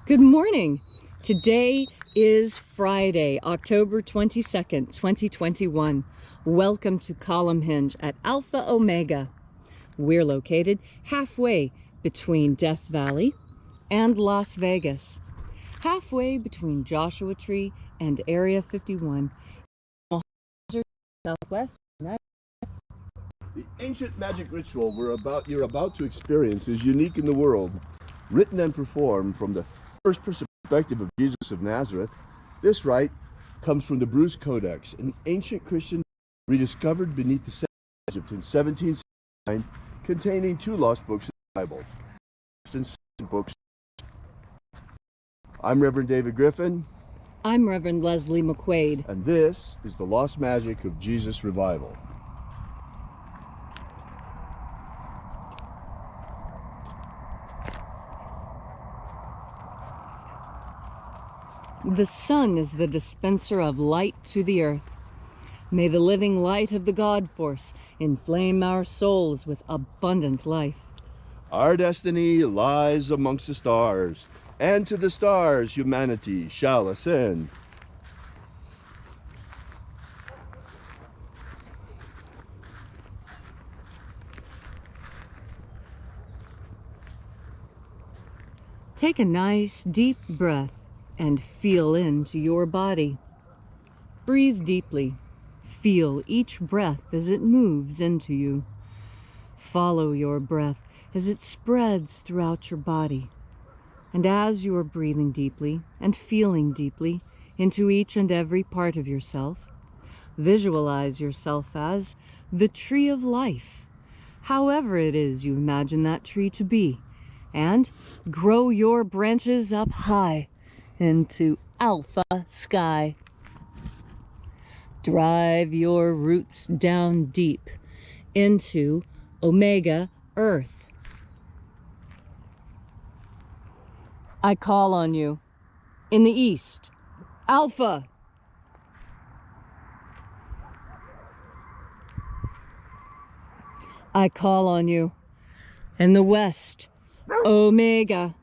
Good morning. Today is Friday, October 22nd, 2021. Welcome to Column Hinge at Alpha Omega. We're located halfway between Death Valley and Las Vegas, halfway between Joshua Tree and Area 51, Southwest United States. The ancient magic ritual you're about to experience is unique in the world. Written and performed from the first perspective of Jesus of Nazareth, this rite comes from the Bruce Codex, an ancient Christian rediscovered beneath the sands of Egypt in 1769, containing two lost books of the Bible. Books. I'm Reverend David Griffin. I'm Reverend Leslie McQuade. And this is the Lost Magic of Jesus Revival. The sun is the dispenser of light to the earth. May the living light of the God Force inflame our souls with abundant life. Our destiny lies amongst the stars, and to the stars humanity shall ascend. Take a nice deep breath and feel into your body. Breathe deeply. Feel each breath as it moves into you. Follow your breath as it spreads throughout your body. And as you are breathing deeply and feeling deeply into each and every part of yourself, visualize yourself as the tree of life, however it is you imagine that tree to be, and grow your branches up high into Alpha Sky. Drive your roots down deep into Omega Earth. I call on you in the east, Alpha. I call on you in the west, Omega.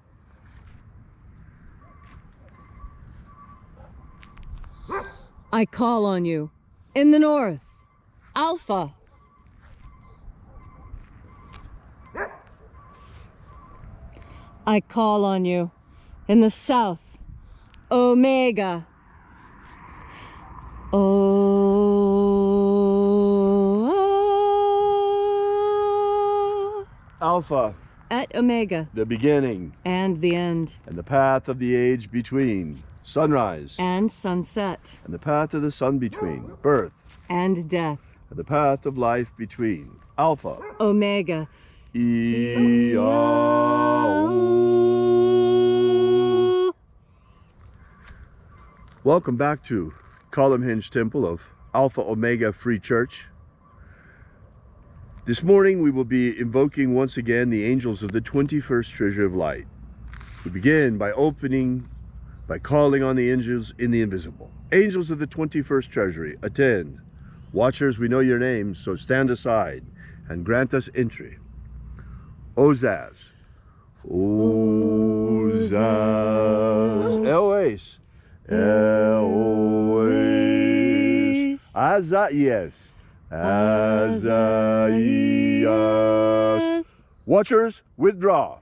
I call on you in the north, Alpha. I call on you in the south, Omega. Alpha. At Omega. The beginning. And the end. And the path of the age between. Sunrise. And sunset. And the path of the sun between. Birth. And death. And the path of life between. Alpha. Omega. IAOE. Welcome back to Column Hinge Temple of Alpha Omega Free Church. This morning we will be invoking once again the angels of the 21st Treasure of Light. We begin by calling on the angels in the invisible. Angels of the 21st Treasury, attend. Watchers, we know your names, so stand aside and grant us entry. Ozaz. Ozaz. Elois. Elois. Azaias. Azaias. Watchers, withdraw.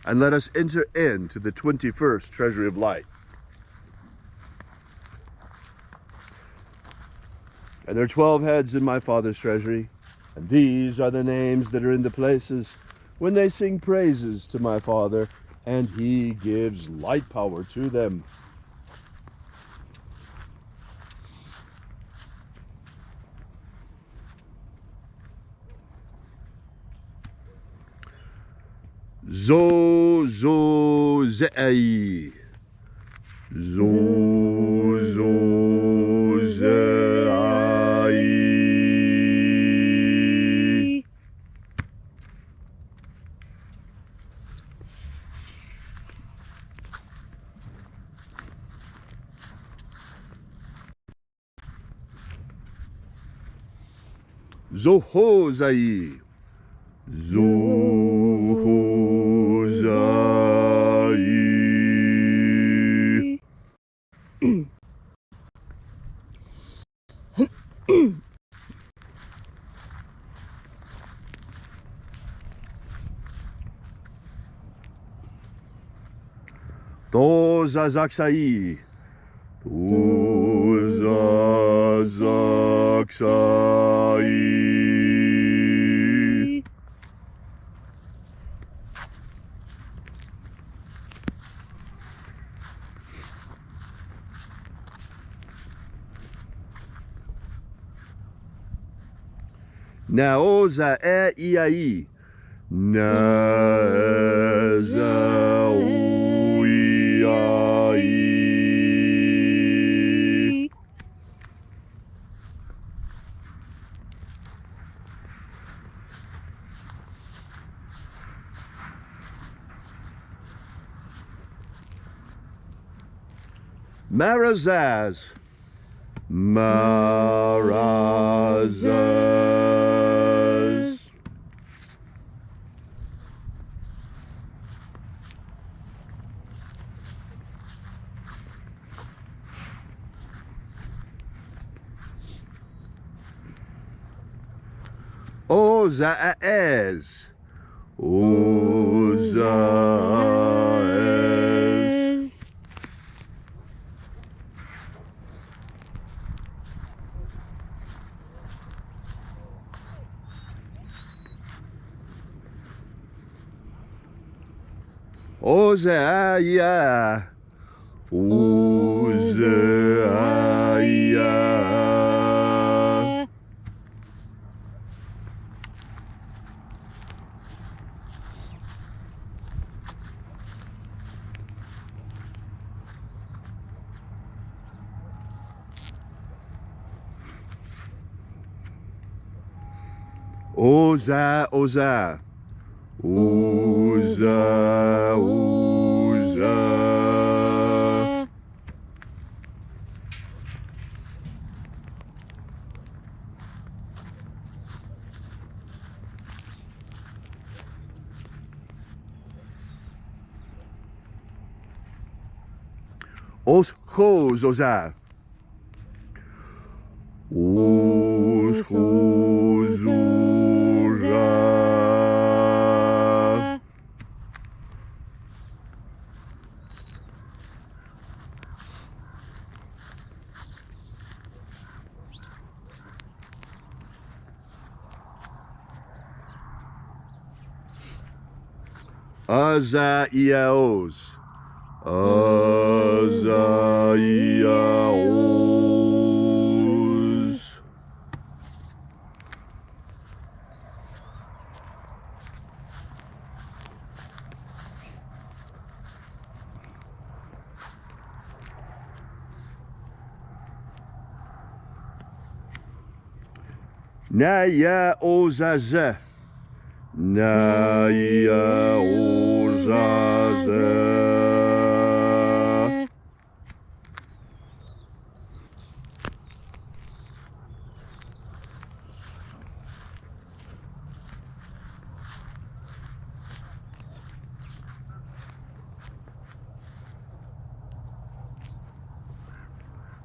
And let us enter into the 21st Treasury of Light. And there are 12 heads in my Father's treasury, and these are the names that are in the places when they sing praises to my Father, and he gives light power to them. Zo zo zei. Zo zo zei. Zo ho zei. Zo ho zei. Tozazaksai. Tozazaksai. Naoza IAOE I. Marazaz. Marazaz. Ozaez. Ozaez. Ozaia. Ozaia. Oza, Oza. Oza, Oza. Os Hos, Oza. Os Hos, Oza. Azaiaos. Azaiaos. Naya Ozaze. Naya Ozaze.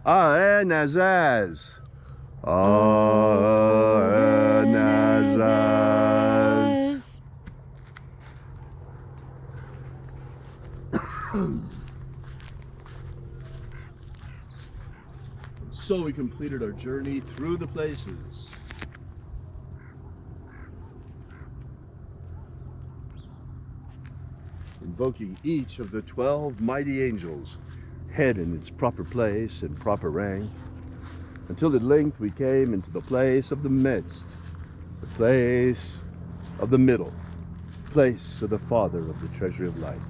Aenazaz. Aenazaz. So we completed our journey through the places. Invoking each of the 12 mighty angels, head in its proper place and proper rank, until at length we came into the place of the midst, the place of the middle, place of the Father of the treasury of light.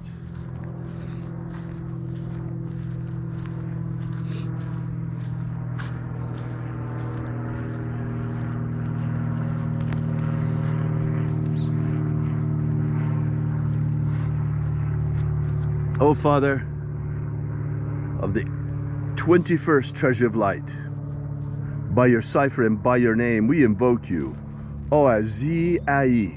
O Father of the 21st treasury of light, by your cipher and by your name we invoke you. O-A-Z-I-E.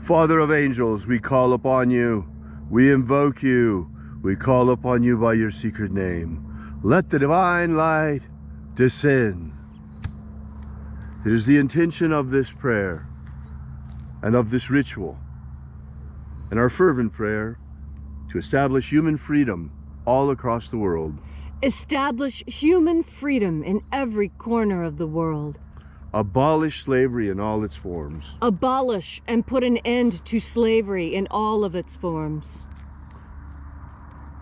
Father of angels, we call upon you. We invoke you. We call upon you by your secret name. Let the divine light descend. It is the intention of this prayer and of this ritual and our fervent prayer to establish human freedom all across the world. Establish human freedom in every corner of the world. Abolish slavery in all its forms. Abolish and put an end to slavery in all of its forms.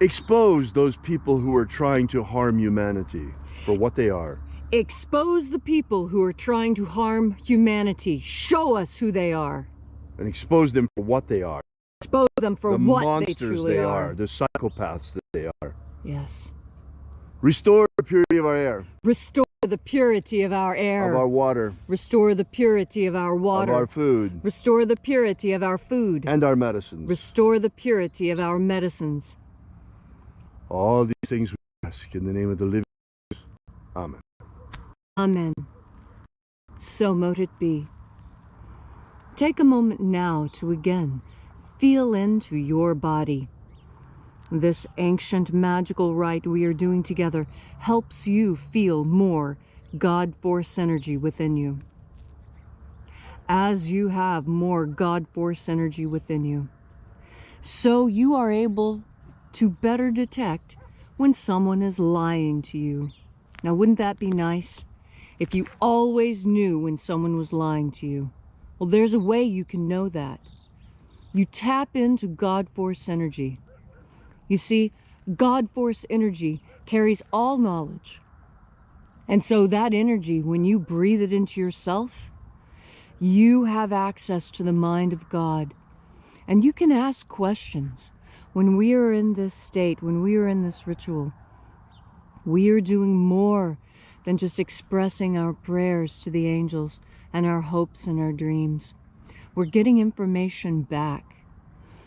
Expose those people who are trying to harm humanity for what they are. Expose the people who are trying to harm humanity. Show us who they are. And expose them for what they are. Expose them for what they monsters truly are. The psychopaths that they are. Yes. Restore the purity of our air. Restore the purity of our air. Of our water. Restore the purity of our water. Of our food. Restore the purity of our food. And our medicines. Restore the purity of our medicines. All these things we ask in the name of the living Jesus. Amen. Amen. So mote it be. Take a moment now to again feel into your body. This ancient magical rite we are doing together helps you feel more God Force energy within you. As you have more God Force energy within you, so you are able to better detect when someone is lying to you. Now, wouldn't that be nice? If you always knew when someone was lying to you. Well, there's a way you can know that. You tap into God Force energy. You see, God Force energy carries all knowledge. And so that energy, when you breathe it into yourself, you have access to the mind of God. And you can ask questions. When we are in this state, when we are in this ritual, we are doing more than just expressing our prayers to the angels and our hopes and our dreams. We're getting information back.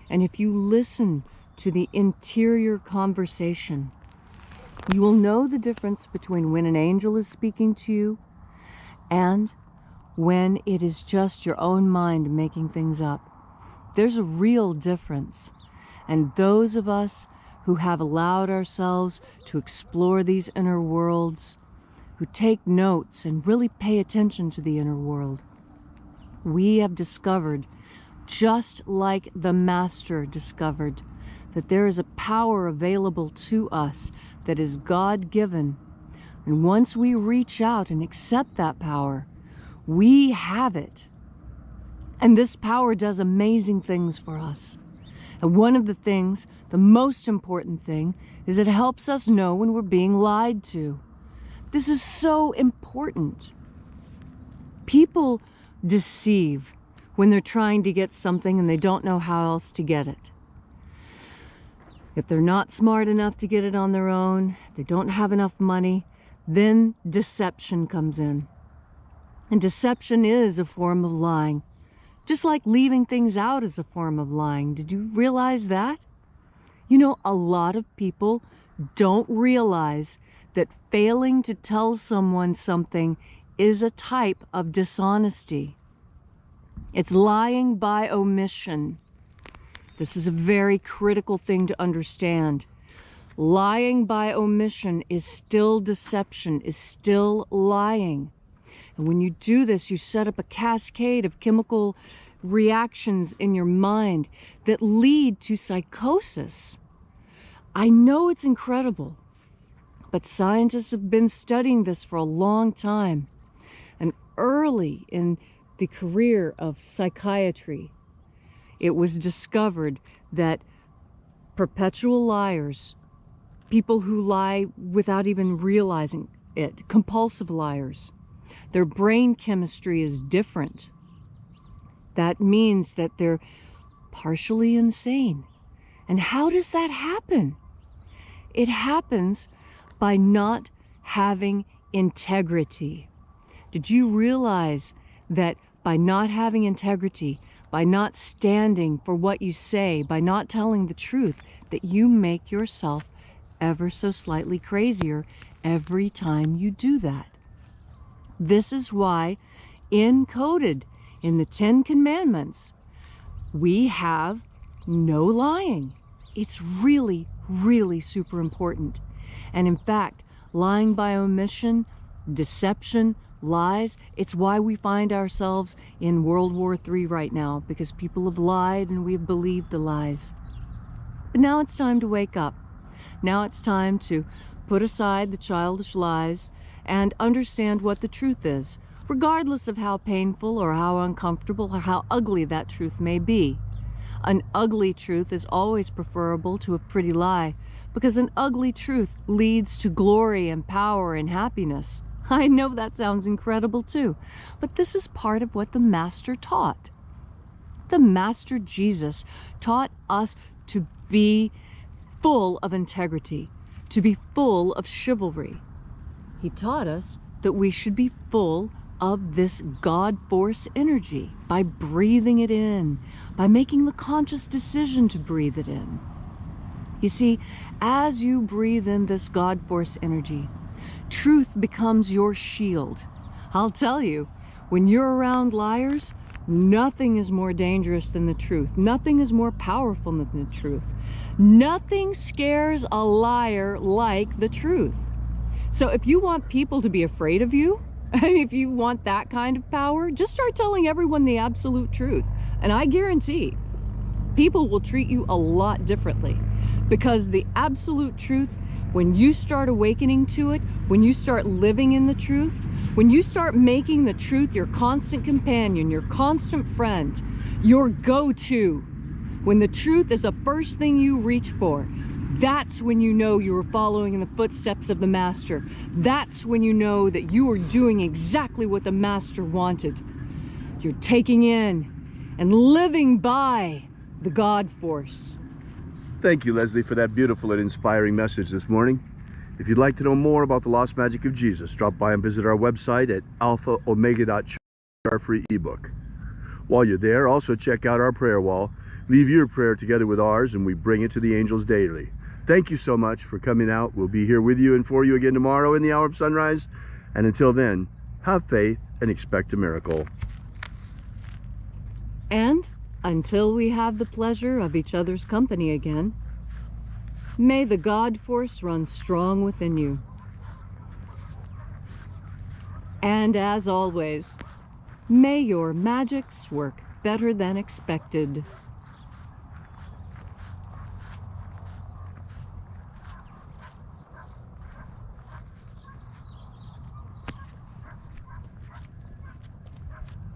And if you listen to the interior conversation, you will know the difference between when an angel is speaking to you and when it is just your own mind making things up. There's a real difference. And those of us who have allowed ourselves to explore these inner worlds, who take notes and really pay attention to the inner world, we have discovered, just like the Master discovered, that there is a power available to us that is God-given. And once we reach out and accept that power, we have it. And this power does amazing things for us. And one of the things, the most important thing, is it helps us know when we're being lied to. This is so important. People deceive when they're trying to get something and they don't know how else to get it. If they're not smart enough to get it on their own, they don't have enough money, then deception comes in. And deception is a form of lying. Just like leaving things out is a form of lying. Did you realize that? You know, a lot of people don't realize that failing to tell someone something is a type of dishonesty. It's lying by omission. This is a very critical thing to understand. Lying by omission is still deception, is still lying. And when you do this, you set up a cascade of chemical reactions in your mind that lead to psychosis. I know it's incredible, but scientists have been studying this for a long time. And early in the career of psychiatry, it was discovered that perpetual liars, people who lie without even realizing it, compulsive liars, their brain chemistry is different. That means that they're partially insane. And how does that happen? It happens by not having integrity. Did you realize that by not having integrity, by not standing for what you say, by not telling the truth, that you make yourself ever so slightly crazier every time you do that? This is why, encoded in the 10 Commandments, we have no lying. It's really, really super important. And in fact, lying by omission, deception, Lies, it's why we find ourselves in World War III right now, because people have lied and we've believed the lies. But now it's time to wake up. Now it's time to put aside the childish lies and understand what the truth is, regardless of how painful or how uncomfortable or how ugly that truth may be. An ugly truth is always preferable to a pretty lie, because an ugly truth leads to glory and power and happiness. I know that sounds incredible too, but this is part of what the Master taught. The Master Jesus taught us to be full of integrity, to be full of chivalry. He taught us that we should be full of this God force energy by breathing it in, by making the conscious decision to breathe it in. You see, as you breathe in this God force energy, truth becomes your shield. I'll tell you, when you're around liars, nothing is more dangerous than the truth. Nothing is more powerful than the truth. Nothing scares a liar like the truth. So if you want people to be afraid of you, if you want that kind of power, just start telling everyone the absolute truth. And I guarantee people will treat you a lot differently, because the absolute truth, when you start awakening to it, when you start living in the truth, when you start making the truth your constant companion, your constant friend, your go-to, when the truth is the first thing you reach for, that's when you know you are following in the footsteps of the Master. That's when you know that you are doing exactly what the Master wanted. You're taking in and living by the God force. Thank you, Leslie, for that beautiful and inspiring message this morning. If you'd like to know more about the lost magic of Jesus, drop by and visit our website at alphaomega.church, our free ebook. While you're there, also check out our prayer wall. Leave your prayer together with ours, and we bring it to the angels daily. Thank you so much for coming out. We'll be here with you and for you again tomorrow in the hour of sunrise. And until then, have faith and expect a miracle. And until we have the pleasure of each other's company again, may the God force run strong within you. And as always, may your magics work better than expected.